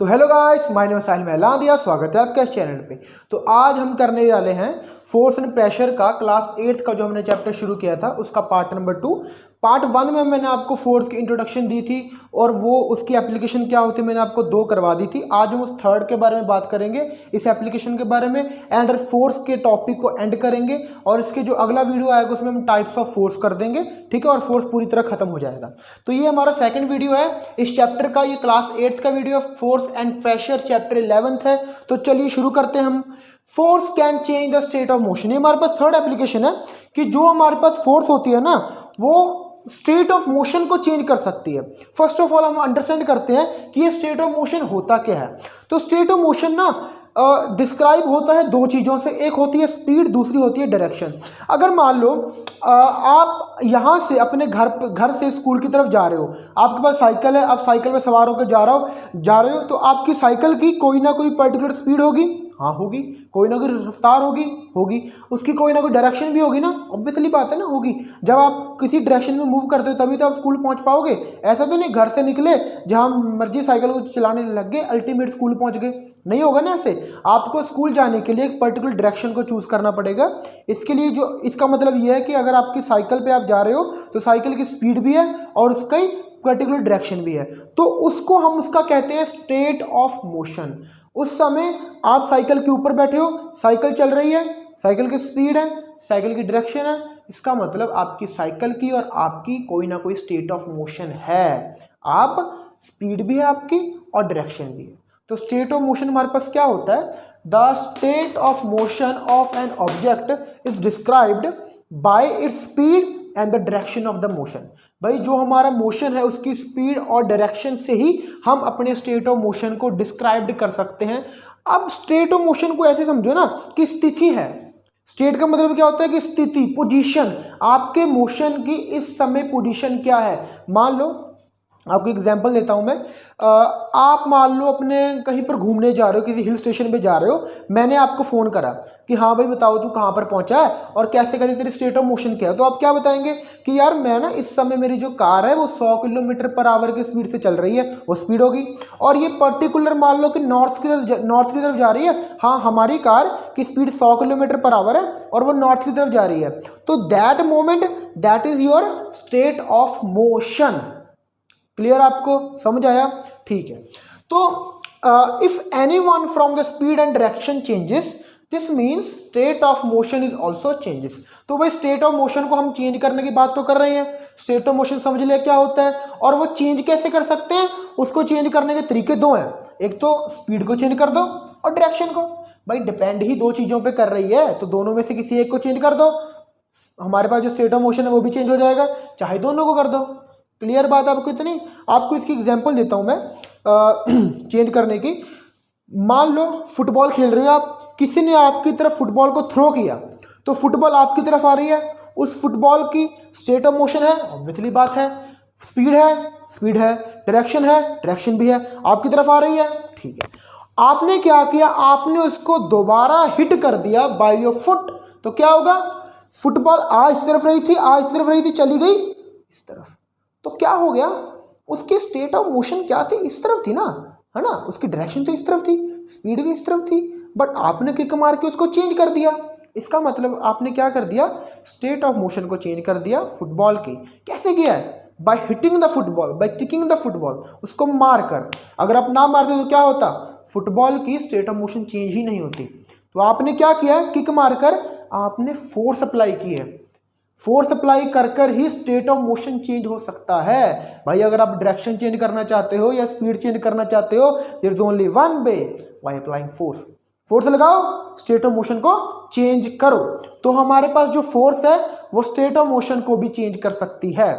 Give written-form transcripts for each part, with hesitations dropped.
तो hello guys, my name साहिल मेहलांदिया। स्वागत है आपका इस चैनल पे। तो आज हम करने वाले हैं फोर्स एंड प्रेशर का क्लास 8th का जो हमने चैप्टर शुरू किया था उसका पार्ट नंबर 2। पार्ट 1 में मैंने आपको फोर्स की इंट्रोडक्शन दी थी और वो उसकी एप्लीकेशन क्या होती है मैंने आपको 2 करवा दी थी। आज हम उस थर्ड के बारे में बात करेंगे, इस एप्लीकेशन के बारे में, एंड फोर्स के टॉपिक को एंड करेंगे और इसके जो अगला वीडियो आएगा उसमें हम टाइप्स ऑफ फोर्स कर देंगे, ठीक है, और फोर्स पूरी तरह खत्म हो जाएगा। तो ये हमारा सेकंड वीडियो है इस चैप्टर का, ये क्लास 8th का video force and pressure chapter 11th है। तो चलिए शुरू करते हैं हम। Force can change the state of motion, ये हमारे पास थर्ड एप्लीकेशन है कि जो हमारे पास फोर्स होती है ना वो स्टेट ऑफ मोशन को चेंज कर सकती है। फर्स्ट ऑफ ऑल हम अंडरस्टैंड करते हैं कि ये स्टेट ऑफ मोशन होता क्या है। तो स्टेट ऑफ मोशन ना डिस्क्राइब होता है दो चीज़ों से, एक होती है स्पीड, दूसरी होती है डायरेक्शन। अगर मान लो आप यहाँ से अपने घर से स्कूल की तरफ जा रहे हो, आपके पास साइकिल है, आप साइकिल में सवार होकर जा रहे हो तो आपकी साइकिल की कोई ना कोई पर्टिकुलर स्पीड होगी, हाँ होगी, कोई ना कोई रफ्तार होगी, उसकी कोई ना कोई डायरेक्शन भी होगी ना, ऑब्वियसली बात है ना, होगी। जब आप किसी डायरेक्शन में मूव करते हो तभी तो आप स्कूल पहुंच पाओगे। ऐसा तो नहीं घर से निकले जहां मर्जी साइकिल को चलाने लग गए अल्टीमेट स्कूल पहुंच गए, नहीं होगा ना। ऐसे आपको स्कूल जाने के लिए एक पर्टिकुलर डायरेक्शन को चूज करना पड़ेगा। इसके लिए जो इसका मतलब ये है कि अगर आपकी साइकिल पे आप जा रहे हो तो साइकिल की स्पीड भी है और उसका पर्टिकुलर डायरेक्शन भी है, तो उसको हम उसका कहते हैं स्टेट ऑफ मोशन। उस समय आप साइकिल के ऊपर बैठे हो, साइकिल चल रही है, साइकिल की स्पीड है, साइकिल की डायरेक्शन है, इसका मतलब आपकी साइकिल की और आपकी कोई ना कोई स्टेट ऑफ मोशन है। आप स्पीड भी है आपकी और डायरेक्शन भी है। तो स्टेट ऑफ मोशन हमारे पास क्या होता है, the state of motion of an object is described bye its speed and the direction of the motion. भाई जो हमारा मोशन है उसकी स्पीड और डायरेक्शन से ही हम अपने स्टेट ऑफ मोशन को डिस्क्राइब कर सकते हैं। अब स्टेट ऑफ मोशन को ऐसे समझो ना कि स्थिति है। स्टेट का मतलब क्या होता है कि स्थिति, पोजीशन, आपके मोशन की इस समय पोजीशन क्या है। मान लो आपको एग्जांपल देता हूं मैं, आप मान लो अपने कहीं पर घूमने जा रहे हो, किसी हिल स्टेशन पे जा रहे हो, मैंने आपको फ़ोन करा कि हाँ भाई बताओ तू कहाँ पर पहुँचा है और कैसे कैसे तेरी स्टेट ऑफ मोशन क्या है। तो आप क्या बताएंगे कि यार मैं ना इस समय मेरी जो कार है वो 100 किलोमीटर पर आवर की स्पीड से चल रही है, वो स्पीड होगी। और ये पर्टिकुलर मान लो कि नॉर्थ की तरफ जा रही है, हाँ हमारी कार की स्पीड 100 किलोमीटर पर आवर है और वो नॉर्थ की तरफ जा रही है, तो that moment that is your state of motion. Clear, आपको समझ आया? ठीक है। तो if any one from the speed and direction changes this means state of motion is also changes. तो भाई स्टेट ऑफ मोशन को हम चेंज करने की बात तो कर रहे हैं, स्टेट ऑफ मोशन समझ लिया क्या होता है और वो चेंज कैसे कर सकते हैं। उसको चेंज करने के तरीके दो हैं, एक तो स्पीड को चेंज कर दो और डायरेक्शन को। भाई डिपेंड ही दो चीज़ों पे कर रही है तो दोनों में से किसी एक को चेंज कर दो, हमारे पास जो स्टेट ऑफ मोशन है वो भी चेंज हो जाएगा, चाहे दोनों को कर दो। क्लियर बात आपको इतनी? आपको इसकी एग्जांपल देता हूं मैं चेंज करने की। मान लो फुटबॉल खेल रहे हो आप, किसी ने आपकी तरफ फुटबॉल को थ्रो किया तो फुटबॉल आपकी तरफ आ रही है, उस फुटबॉल की स्टेट ऑफ मोशन है, ऑब्वियसली बात है, स्पीड है, डायरेक्शन है, डायरेक्शन भी है, आपकी तरफ आ रही है, ठीक है। आपने क्या किया, आपने उसको दोबारा हिट कर दिया बाय योर फुट, तो क्या होगा, फुटबॉल आज इस तरफ रही थी, चली गई इस तरफ, तो क्या हो गया, उसकी स्टेट ऑफ मोशन क्या थी, इस तरफ थी ना, है ना, उसकी डायरेक्शन तो इस तरफ थी, स्पीड भी इस तरफ थी, बट आपने किक मार के उसको चेंज कर दिया। इसका मतलब आपने क्या कर दिया, स्टेट ऑफ मोशन को चेंज कर दिया फुटबॉल की। कैसे किया है, by hitting the football, by kicking the football, उसको मार कर। अगर आप ना मारते तो क्या होता, फुटबॉल की स्टेट ऑफ मोशन चेंज ही नहीं होती। तो आपने क्या किया, किक मारकर आपने फोर्स अप्लाई की है, फोर्स अप्लाई कर ही स्टेट ऑफ मोशन चेंज हो सकता है। भाई अगर आप डायरेक्शन चेंज करना चाहते हो या स्पीड चेंज करना चाहते हो, there is only one way, by applying force. Force लगाओ, स्टेट ऑफ मोशन को चेंज करो। तो हमारे पास जो फोर्स है वो स्टेट ऑफ मोशन को भी चेंज कर सकती है,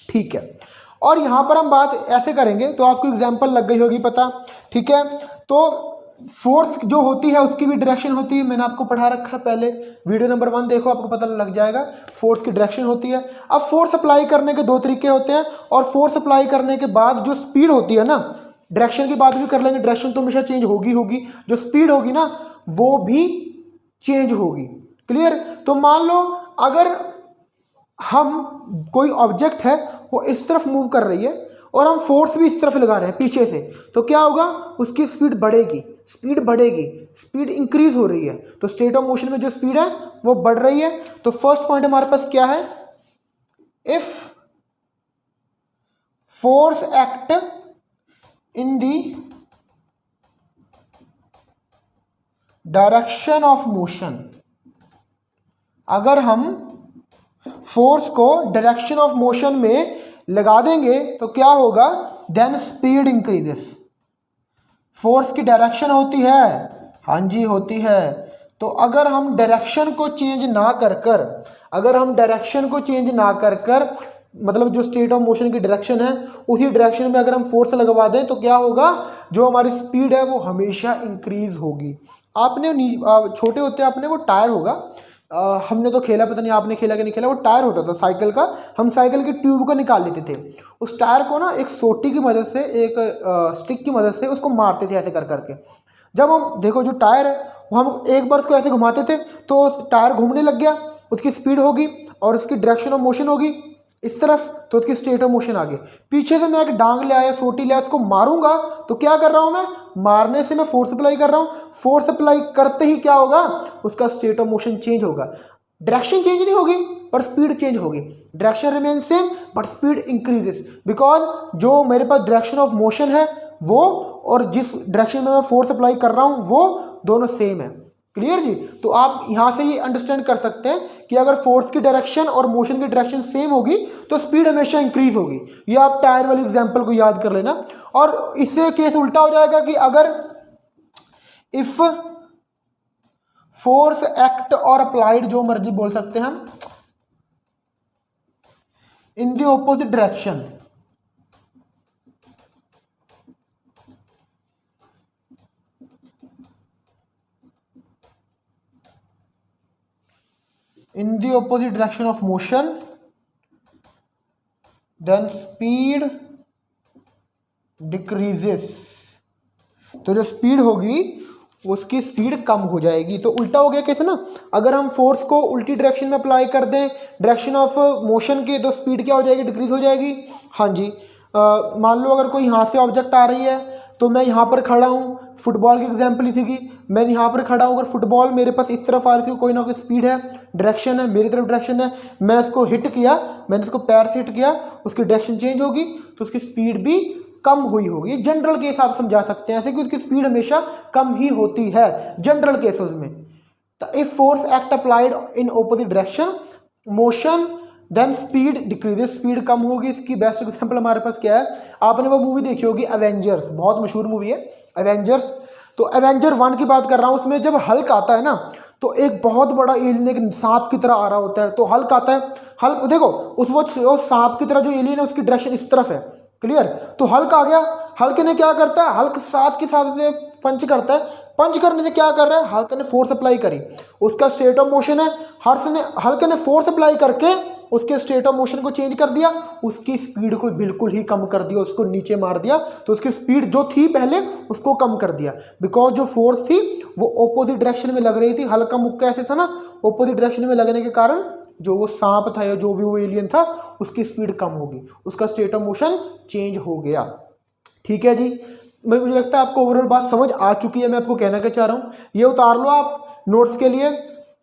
ठीक है। और यहां पर हम बात ऐसे करेंगे तो आपको एग्जांपल लग गई होगी पता, ठीक है। तो फोर्स जो होती है उसकी भी डायरेक्शन होती है, मैंने आपको पढ़ा रखा है पहले, वीडियो नंबर 1 देखो, आपको पता लग जाएगा। फोर्स की डायरेक्शन होती है। अब फोर्स अप्लाई करने के दो तरीके होते हैं और फोर्स अप्लाई करने के बाद जो स्पीड होती है ना, डायरेक्शन की बात भी कर लेंगे, डायरेक्शन तो हमेशा चेंज होगी, जो स्पीड होगी ना वो भी चेंज होगी। क्लियर? तो मान लो अगर हम कोई ऑब्जेक्ट है वो इस तरफ मूव कर रही है और हम फोर्स भी इस तरफ लगा रहे हैं पीछे से, तो क्या होगा, उसकी स्पीड बढ़ेगी, स्पीड बढ़ेगी, स्पीड इंक्रीज हो रही है। तो स्टेट ऑफ मोशन में जो स्पीड है वो बढ़ रही है। तो फर्स्ट पॉइंट हमारे पास क्या है, if force act in the direction of motion, अगर हम फोर्स को डायरेक्शन ऑफ मोशन में लगा देंगे तो क्या होगा, देन स्पीड इंक्रीजेस। फोर्स की डायरेक्शन होती है, हाँ जी होती है। तो अगर हम डायरेक्शन को चेंज ना कर कर, अगर हम डायरेक्शन को चेंज ना कर कर, मतलब जो स्टेट ऑफ मोशन की डायरेक्शन है उसी डायरेक्शन में अगर हम फोर्स लगवा दें तो क्या होगा, जो हमारी स्पीड है वो हमेशा इंक्रीज होगी। आपने छोटे होते आपने वो टायर होगा, हमने तो खेला, पता नहीं आपने खेला कि नहीं खेला, वो टायर होता था साइकिल का, हम साइकिल की ट्यूब को निकाल लेते थे, उस टायर को ना एक सोटी की मदद से, एक स्टिक की मदद से उसको मारते थे ऐसे कर करके। जब हम देखो जो टायर है वो हम एक बार उसको ऐसे घुमाते थे तो टायर घूमने लग गया, उसकी स्पीड होगी और उसकी डायरेक्शन ऑफ मोशन होगी इस तरफ, तो उसकी स्टेट ऑफ मोशन आ गई। पीछे से मैं एक डांग ले आया, सोटी ले आया, उसको मारूंगा तो क्या कर रहा हूं मैं, मारने से मैं फोर्स अप्लाई कर रहा हूं, फोर्स अप्लाई करते ही क्या होगा, उसका स्टेट ऑफ मोशन चेंज होगा। डायरेक्शन चेंज नहीं होगी पर स्पीड चेंज होगी, direction remain same but speed increases, because जो मेरे पास डायरेक्शन ऑफ मोशन है वो और जिस डायरेक्शन में मैं फोर्स अप्लाई कर रहा हूं वो दोनों सेम है। क्लियर जी। तो आप यहां से ये अंडरस्टैंड कर सकते हैं कि अगर फोर्स की डायरेक्शन और मोशन की डायरेक्शन सेम होगी तो स्पीड हमेशा इंक्रीज होगी। ये आप टायर वाली एग्जांपल को याद कर लेना। और इससे केस उल्टा हो जाएगा कि अगर इफ फोर्स एक्ट और अप्लाइड, जो मर्जी बोल सकते हैं हम, in the opposite direction, in the opposite direction of motion, then speed decreases। तो जो स्पीड होगी उसकी स्पीड कम हो जाएगी। तो उल्टा हो गया कैसे ना, अगर हम फोर्स को उल्टी डायरेक्शन में अप्लाई कर दें डायरेक्शन ऑफ मोशन के, तो स्पीड क्या हो जाएगी, डिक्रीज हो जाएगी। हाँ जी, मान लो अगर कोई यहाँ से ऑब्जेक्ट आ रही है तो मैं यहाँ पर खड़ा हूँ, फुटबॉल की एग्जांपल ही थी कि मैं यहाँ पर खड़ा हूँ, अगर फुटबॉल मेरे पास इस तरफ आ रही थी, कोई ना कोई स्पीड है, डायरेक्शन है, मेरी तरफ डायरेक्शन है, मैं इसको हिट किया, मैंने इसको पैर से हिट किया, उसकी डायरेक्शन चेंज होगी तो उसकी स्पीड भी कम हुई होगी। जनरल केस आप समझा सकते हैं ऐसे कि उसकी स्पीड हमेशा कम ही होती है जनरल केसेस में। तो if force act applied in opposite direction motion then speed decreases, speed कम होगी। इसकी बेस्ट एग्जांपल हमारे पास क्या है, आपने वो मूवी देखी होगी एवेंजर्स, बहुत मशहूर मूवी है एवेंजर्स। तो एवेंजर 1 की बात कर रहा हूँ, उसमें जब हल्क आता है ना तो एक बहुत बड़ा एलियन एक सांप की तरह आ रहा होता है। तो हल्क आता है, हल्क देखो उस वो सांप की तरह जो एलियन है उसकी डायरेक्शन इस तरफ है, क्लियर। तो हल्क आ गया, हल्क ने क्या करता है, हल्क साथ के साथ से पंच करता है, पंच करने से क्या कर रहा है, हल्क ने फोर्स अप्लाई करी, उसका स्टेट ऑफ मोशन है, हल्क ने फोर्स अप्लाई करके उसके स्टेट ऑफ मोशन को चेंज कर दिया, उसकी स्पीड को बिल्कुल ही कम कर दिया, उसको नीचे मार दिया। तो उसकी स्पीड जो थी पहले उसको कम कर दिया, बिकॉज जो फोर्स थी वो ऑपोजिट डायरेक्शन में लग रही थी। हल्क का मुक्का ऐसे था ना, ऑपोजिट डायरेक्शन में लगने के कारण जो वो सांप था या जो भी वो एलियन था उसकी स्पीड कम होगी, उसका स्टेट ऑफ मोशन चेंज हो गया। ठीक है जी, मुझे लगता है आपको ओवरऑल बात समझ आ चुकी है। मैं आपको कहना क्या चाह रहा हूँ ये उतार लो आप नोट्स के लिए।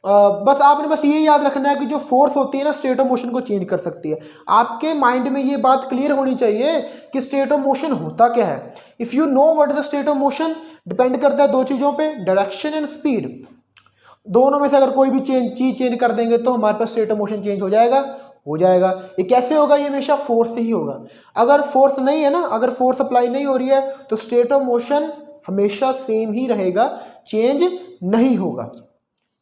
बस आपने बस ये याद रखना है कि जो फोर्स होती है ना स्टेट ऑफ मोशन को चेंज कर सकती है। आपके माइंड में ये बात क्लियर होनी चाहिए कि स्टेट ऑफ मोशन होता क्या है। If you know what is the state of motion, depend करता है दो चीज़ों पे, डायरेक्शन एंड स्पीड। दोनों में से अगर कोई भी चीज चेंज कर देंगे तो हमारे पास स्टेट ऑफ मोशन चेंज हो जाएगा, हो जाएगा। ये कैसे होगा, ये हमेशा फोर्स से ही होगा। अगर फोर्स नहीं है ना, अगर फोर्स अप्लाई नहीं हो रही है तो स्टेट ऑफ मोशन हमेशा सेम ही रहेगा, चेंज नहीं होगा।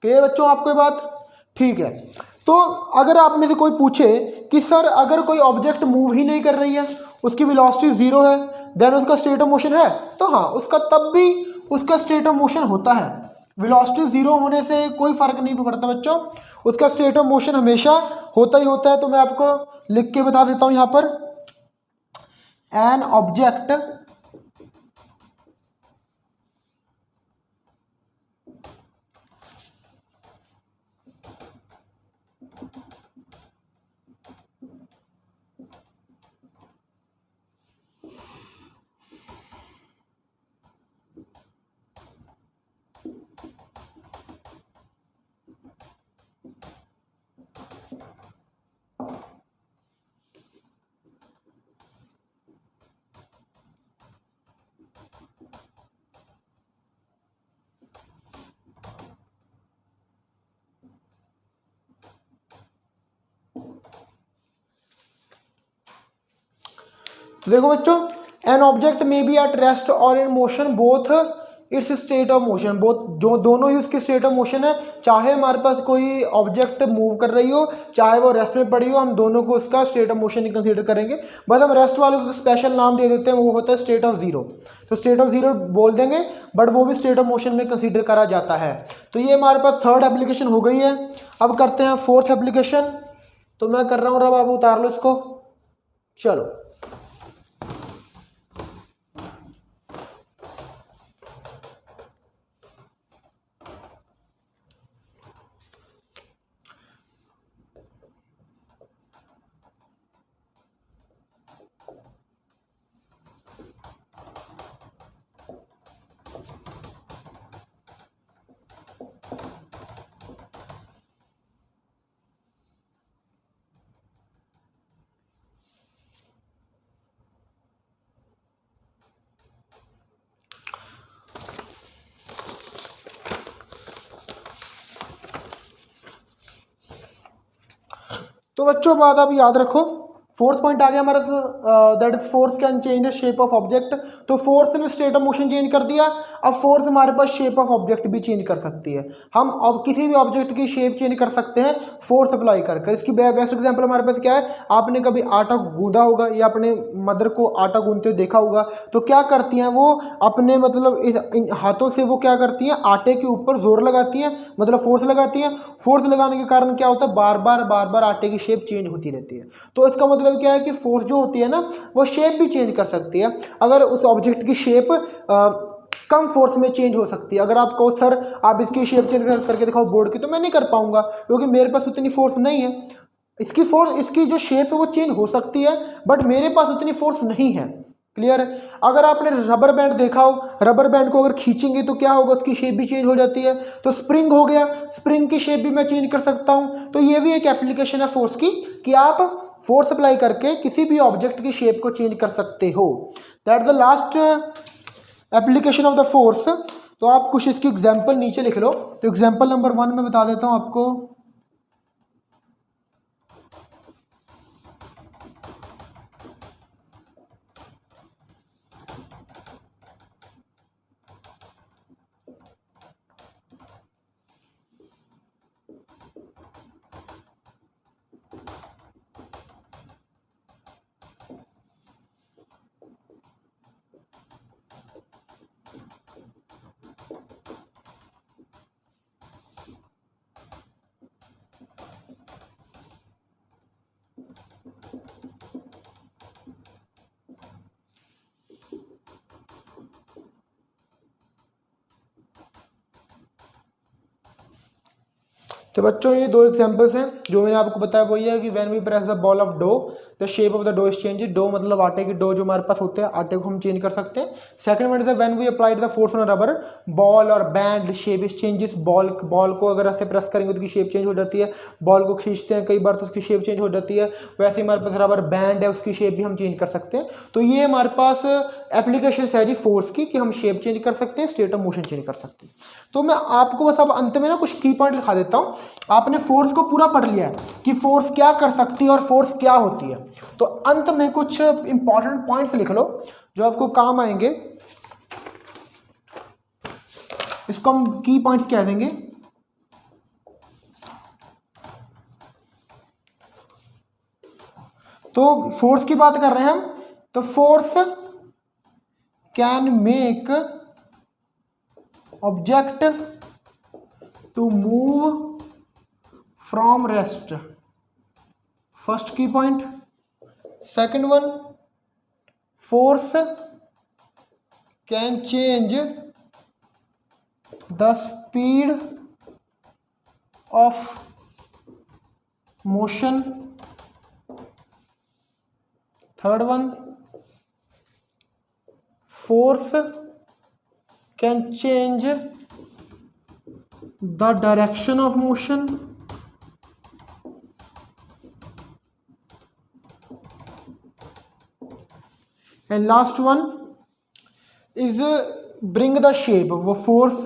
क्लियर बच्चों आपको ये बात, ठीक है। तो अगर आप में से कोई पूछे कि सर अगर कोई ऑब्जेक्ट मूव ही नहीं कर रही है, उसकी वेलोसिटी 0 है, देन उसका स्टेट ऑफ मोशन है, तो हाँ उसका तब भी उसका स्टेट ऑफ मोशन होता है। वेलोसिटी 0 होने से कोई फर्क नहीं पड़ता बच्चों, उसका स्टेट ऑफ मोशन हमेशा होता ही होता है। तो मैं आपको लिख के बता देता हूं यहां पर, एन ऑब्जेक्ट तो देखो बच्चों, an object may be at rest और in motion both its state of motion, both जो दोनों ही उसकी स्टेट ऑफ मोशन है, चाहे हमारे पास कोई ऑब्जेक्ट मूव कर रही हो चाहे वो रेस्ट में पड़ी हो, हम दोनों को उसका state of motion he consider करेंगे। बस हम रेस्ट वाले को स्पेशल नाम दे देते हैं, वो होता है स्टेट ऑफ जीरो। तो स्टेट ऑफ जीरो बोल देंगे, बट वो भी स्टेट ऑफ मोशन में कंसीडर करा जाता है। तो ये हमारे पास थर्ड एप्लीकेशन हो गई है। अब करते हैं फोर्थ एप्लीकेशन। तो मैं कर रहा हूँ, अब आप उतार लो इसको। चलो, तो बच्चों बात आप याद रखो, फोर्थ पॉइंट आ गया हमारा, that is force can change the shape of object. तो फोर्स ने स्टेट ऑफ मोशन चेंज कर दिया, अब फोर्स हमारे पास शेप ऑफ ऑब्जेक्ट भी चेंज कर सकती है। हम अब किसी भी ऑब्जेक्ट की शेप चेंज कर सकते हैं फोर्स अप्लाई कर। इसकी बेस्ट एग्जांपल हमारे पास क्या है, आपने कभी आटा गूंदा होगा या अपने मदर को आटा गूंदते देखा होगा, तो क्या करती हैं वो अपने मतलब इन हाथों से वो क्या करती हैं, आटे के ऊपर जोर लगाती हैं, मतलब फोर्स लगाती हैं। फोर्स लगाने के कारण क्या होता है, बार बार आटे की शेप चेंज होती रहती है। तो इसका मतलब क्या है कि फोर्स जो होती है ना, वो शेप भी चेंज कर सकती है। अगर उस ऑब्जेक्ट की शेप कम फोर्स में चेंज हो सकती है। अगर आप कहो सर आप इसकी शेप चेंज करके दिखाओ बोर्ड की, तो मैं नहीं कर पाऊंगा क्योंकि मेरे पास उतनी फोर्स नहीं है। इसकी फोर्स, इसकी जो शेप है वो चेंज हो सकती है, बट मेरे पास उतनी फोर्स नहीं है। क्लियर है? अगर आपने रबर बैंड देखा हो, रबर बैंड को अगर खींचेंगे तो क्या होगा, उसकी शेप भी चेंज हो जाती है। तो स्प्रिंग हो गया, स्प्रिंग की शेप भी मैं चेंज कर सकता हूं। तो ये भी एक एप्लीकेशन है फोर्स की, कि आप फोर्स अप्लाई करके किसी भी ऑब्जेक्ट की शेप को चेंज कर सकते हो। That the last application of the force. तो आप कुछ इसकी एग्जाम्पल नीचे लिख लो। तो एग्जाम्पल नंबर 1 में बता देता हूं आपको। तो बच्चों ये दो एग्जांपल्स हैं जो मैंने आपको बताया, वही है कि when we press the ball of dough the shape of the dough is change. Dough मतलब आटे की डो जो हमारे पास होते हैं, आटे को हम चेंज कर सकते हैं। Second one is when we applied the force on rubber ball और band shape is changes. Ball को अगर ऐसे प्रेस करेंगे तो उसकी शेप चेंज हो जाती है। बॉल को खींचते हैं कई बार तो उसकी शेप चेंज हो जाती है। वैसे ही हमारे पास रबर बैंड है, उसकी शेप भी हम चेंज कर सकते हैं। तो ये हमारे पास एप्लीकेशन है जी फोर्स की, कि हम शेप चेंज कर सकते हैं, स्टेट ऑफ मोशन चेंज कर सकते हैं। तो मैं आपको बस अब अंत में ना कुछ की पॉइंट लिखा देता हूं। आपने फोर्स को पूरा पढ़ लिया है कि फोर्स क्या कर सकती है और फोर्स क्या होती है। तो अंत में कुछ इंपॉर्टेंट पॉइंट्स लिख लो जो आपको काम आएंगे। इसको हम की पॉइंट्स कह देंगे। तो फोर्स की बात कर रहे हैं हम, तो force can make object to move from rest, first की point. Second one, force can change the speed of motion. Third one, force can change the direction of motion. And last one is bring the shape. वो force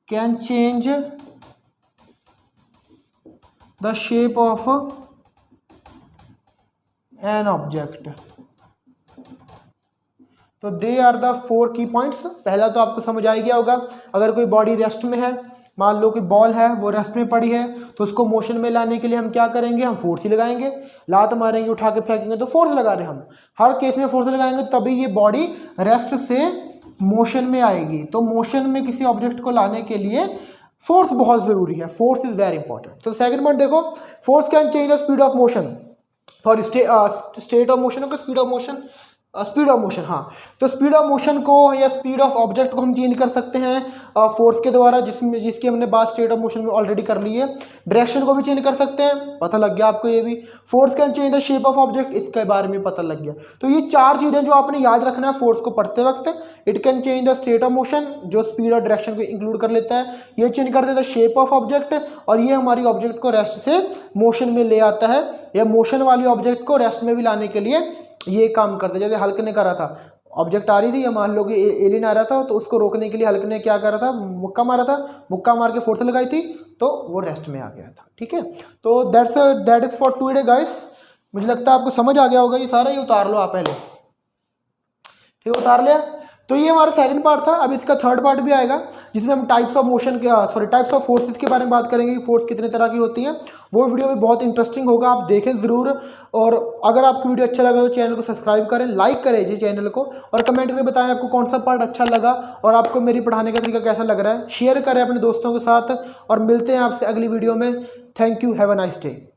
can change the shape of an object. तो they are the 4 की points. पहला तो आपको समझ आ गया होगा, अगर कोई बॉडी रेस्ट में है, मान लो कि बॉल है वो रेस्ट में पड़ी है, तो उसको मोशन में लाने के लिए हम क्या करेंगे, हम फोर्स ही लगाएंगे, लात मारेंगे, उठा के फेंकेंगे, तो फोर्स लगा रहे हैं हम, हर केस में फोर्स लगाएंगे, तभी ये बॉडी रेस्ट से मोशन में आएगी। तो मोशन में किसी ऑब्जेक्ट को लाने के लिए फोर्स बहुत जरूरी है, फोर्स इज वेरी इंपॉर्टेंट। तो सेकंड पॉइंट देखो, force can change the speed of motion, sorry state of motion को speed of motion, speed of motion, हाँ। तो स्पीड ऑफ मोशन को या स्पीड ऑफ ऑब्जेक्ट को हम चेंज कर सकते हैं फोर्स के द्वारा, जिसकी हमने बात स्टेट ऑफ मोशन में ऑलरेडी कर ली है। डायरेक्शन को भी चेंज कर सकते हैं, पता लग गया आपको ये भी। Force can change the shape of object, इसके बारे में पता लग गया। तो ये 4 चीज़ें जो आपने याद रखना है फोर्स को पढ़ते वक्त। It can change the state of motion, जो स्पीड और डायरेक्शन को इंक्लूड कर लेता है। ये चेंज कर देता है शेप ऑफ ऑब्जेक्ट, और ये हमारी ऑब्जेक्ट को रेस्ट से मोशन में ले आता है, या मोशन वाली ऑब्जेक्ट को रेस्ट में भी लाने के लिए ये काम करते। जैसे हल्क ने करा था, ऑब्जेक्ट आ रही थी, या मान लो कि एलियन आ रहा था, तो उसको रोकने के लिए हल्क ने क्या करा था, मुक्का मारा था, मुक्का मार के फोर्स लगाई थी, तो वो रेस्ट में आ गया था। ठीक है, तो that is for today guys. मुझे लगता है आपको समझ आ गया होगा ये सारा, ये उतार लो आप पहले, ठीक है, उतार लिया। तो ये हमारा सेकंड पार्ट था। अब इसका थर्ड पार्ट भी आएगा, जिसमें हम टाइप्स ऑफ मोशन के टाइप्स ऑफ फोर्सेस के बारे में बात करेंगे कि फोर्स कितने तरह की होती हैं। वो वीडियो भी बहुत इंटरेस्टिंग होगा, आप देखें ज़रूर। और अगर आपको वीडियो अच्छा लगा तो चैनल को सब्सक्राइब करें, लाइक करें जी चैनल को, और कमेंट करके बताएं आपको कौन सा पार्ट अच्छा लगा और आपको मेरी पढ़ाने का तरीका कैसा लग रहा है। शेयर करें अपने दोस्तों के साथ, और मिलते हैं आपसे अगली वीडियो में। Thank you, have a nice day.